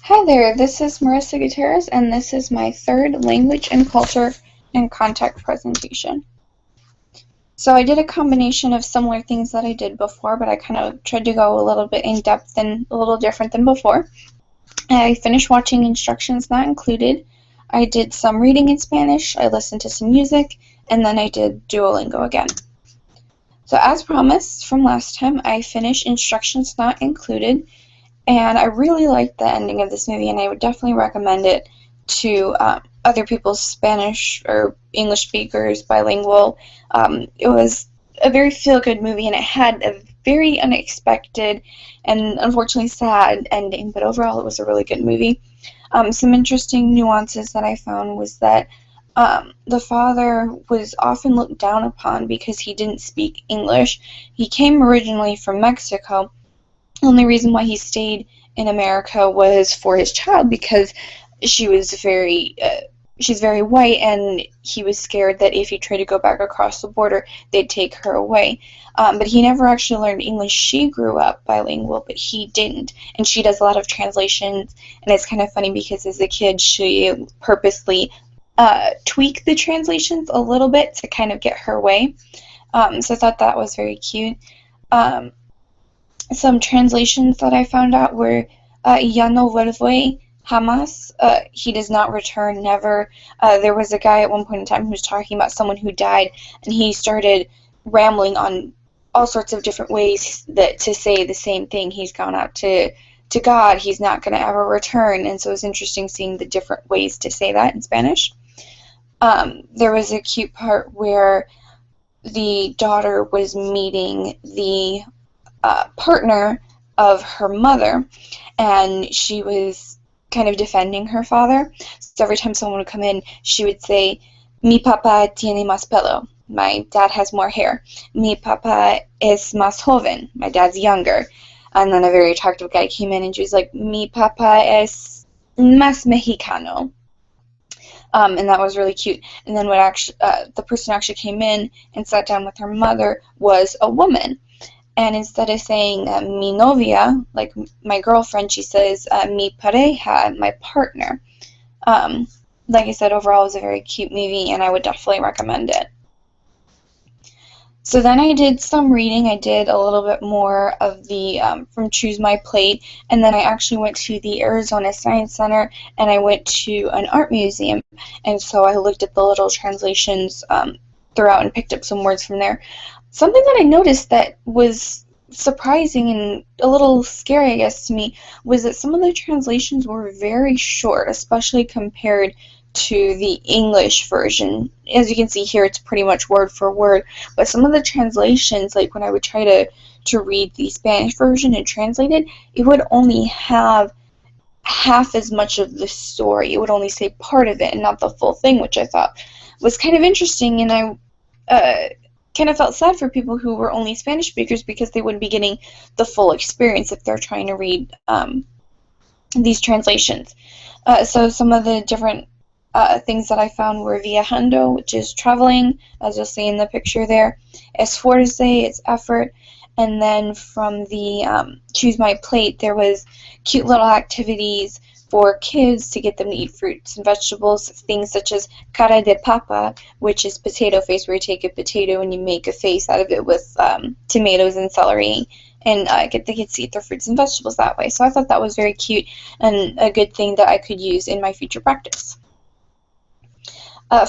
Hi there, this is Marissa Gutierrez, and this is my third language and culture and contact presentation. So I did a combination of similar things that I did before, but I kind of tried to go a little bit in depth and a little different than before. I finished watching Instructions Not Included. I did some reading in Spanish, I listened to some music, and then I did Duolingo again. So as promised from last time, I finished Instructions Not Included. And I really liked the ending of this movie, and I would definitely recommend it to other people, Spanish or English speakers, bilingual. It was a very feel-good movie, and it had a very unexpected and unfortunately sad ending, but overall it was a really good movie. Some interesting nuances that I found was that the father was often looked down upon because he didn't speak English. He came originally from Mexico. The only reason why he stayed in America was for his child, because she's very white, and he was scared that if he tried to go back across the border, they'd take her away. But he never actually learned English. She grew up bilingual, but he didn't. And she does a lot of translations, and it's kind of funny because as a kid, she purposely tweaked the translations a little bit to kind of get her way. So I thought that was very cute. Some translations that I found out were Ya no vuelve jamás. He does not return, never. There was a guy at one point in time who was talking about someone who died, and he started rambling on all sorts of different ways that to say the same thing. He's gone out to God. He's not going to ever return. And so it was interesting seeing the different ways to say that in Spanish. There was a cute part where the daughter was meeting the partner of her mother, and she was kind of defending her father. So every time someone would come in, she would say, "Mi papá tiene más pelo." My dad has more hair. "Mi papá es más joven." My dad's younger. And then a very attractive guy came in, and she was like, "Mi papá es más mexicano." And that was really cute. And then what the person actually came in and sat down with her mother was a woman. And instead of saying mi novia, like my girlfriend, she says mi pareja, my partner. Like I said, overall it was a very cute movie, and I would definitely recommend it. So then I did some reading. I did a little bit more of the from Choose My Plate, and then I actually went to the Arizona Science Center, and I went to an art museum, and so I looked at the little translations throughout and picked up some words from there. Something that I noticed that was surprising and a little scary, I guess, to me, was that some of the translations were very short, especially compared to the English version. As you can see here, it's pretty much word for word, but some of the translations, like when I would try to read the Spanish version and translate it, it would only have half as much of the story. It would only say part of it and not the full thing, which I thought was kind of interesting, and I kind of felt sad for people who were only Spanish speakers because they wouldn't be getting the full experience if they're trying to read these translations. So some of the different things that I found were viajando, which is traveling, as you'll see in the picture there. Esfuerce, it's effort. And then from the Choose My Plate, there was cute little activities for kids to get them to eat fruits and vegetables, things such as cara de papa, which is potato face, where you take a potato and you make a face out of it with tomatoes and celery, and get the kids to eat their fruits and vegetables that way. So I thought that was very cute and a good thing that I could use in my future practice.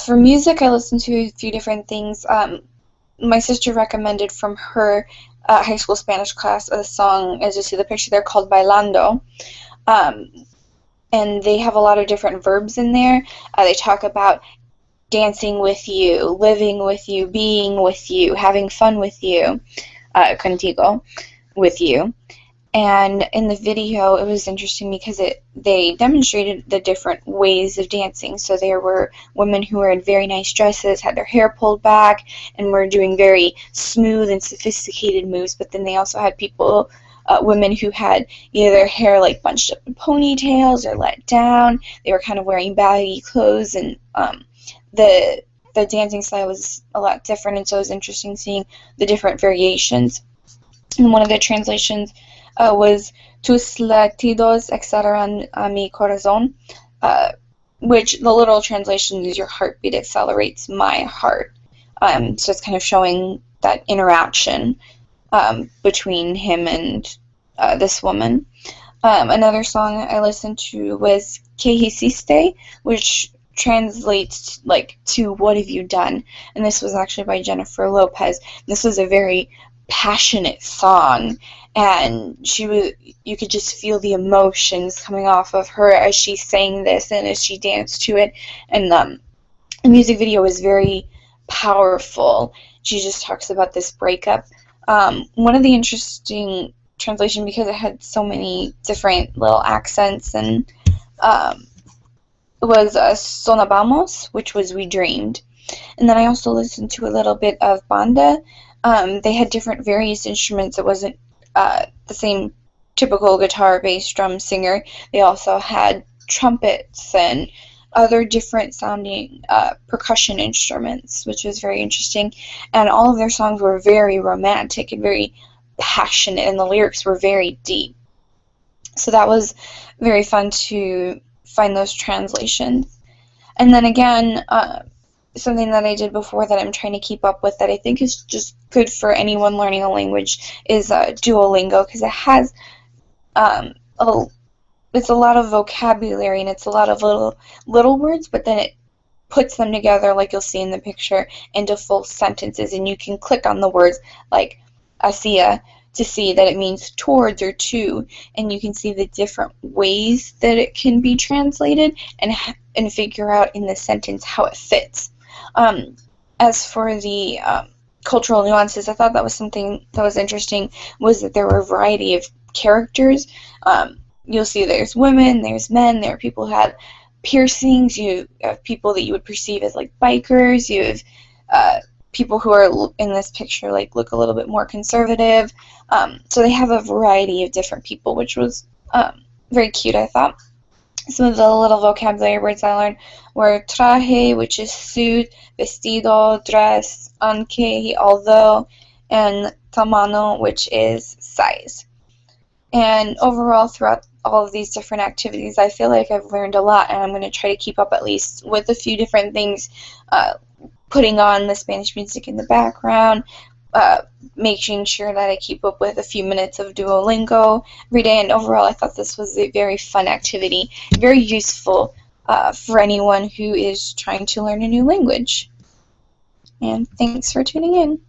For music, I listened to a few different things. My sister recommended from her high school Spanish class a song, as you see the picture there, called Bailando. And they have a lot of different verbs in there. They talk about dancing with you, living with you, being with you, having fun with you, contigo, with you. And in the video, it was interesting because they demonstrated the different ways of dancing. So there were women who were in very nice dresses, had their hair pulled back, and were doing very smooth and sophisticated moves. But then they also had people, women who had either their hair like bunched up in ponytails or let down. They were kind of wearing baggy clothes, and the dancing style was a lot different. And so it was interesting seeing the different variations. In one of the translations, was Tus latidos acceleran a mi corazón, which the literal translation is your heartbeat accelerates my heart. So it's kind of showing that interaction between him and this woman. Another song I listened to was Que Hiciste, which translates like to what have you done, and this was actually by Jennifer Lopez. This was a very passionate song, and you could just feel the emotions coming off of her as she sang this and as she danced to it, and the music video was very powerful. She just talks about this breakup. One of the interesting translation, because it had so many different little accents, and was Sonabamos, which was We Dreamed. And then I also listened to a little bit of Banda. They had different various instruments. It wasn't the same typical guitar, bass, drum, singer. They also had trumpets and other different sounding percussion instruments, which was very interesting. And all of their songs were very romantic and very passionate, and the lyrics were very deep. So that was very fun to find those translations. And then again, something that I did before that I'm trying to keep up with that I think is just good for anyone learning a language is Duolingo, because it has it's a lot of vocabulary and it's a lot of little words, but then it puts them together, like you'll see in the picture, into full sentences, and you can click on the words like hacia to see that it means towards or to, and you can see the different ways that it can be translated and figure out in the sentence how it fits. As for the cultural nuances, I thought that was something that was interesting, was that there were a variety of characters. You'll see there's women, there's men, there are people who have piercings, you have people that you would perceive as like bikers, you have people who are in this picture like look a little bit more conservative. So they have a variety of different people, which was very cute, I thought. Some of the little vocabulary words I learned were traje, which is suit, vestido, dress, aunque, although, and tamaño, which is size. And overall, throughout all of these different activities, I feel like I've learned a lot, and I'm going to try to keep up at least with a few different things, putting on the Spanish music in the background, making sure that I keep up with a few minutes of Duolingo every day, and overall I thought this was a very fun activity, very useful for anyone who is trying to learn a new language. And thanks for tuning in.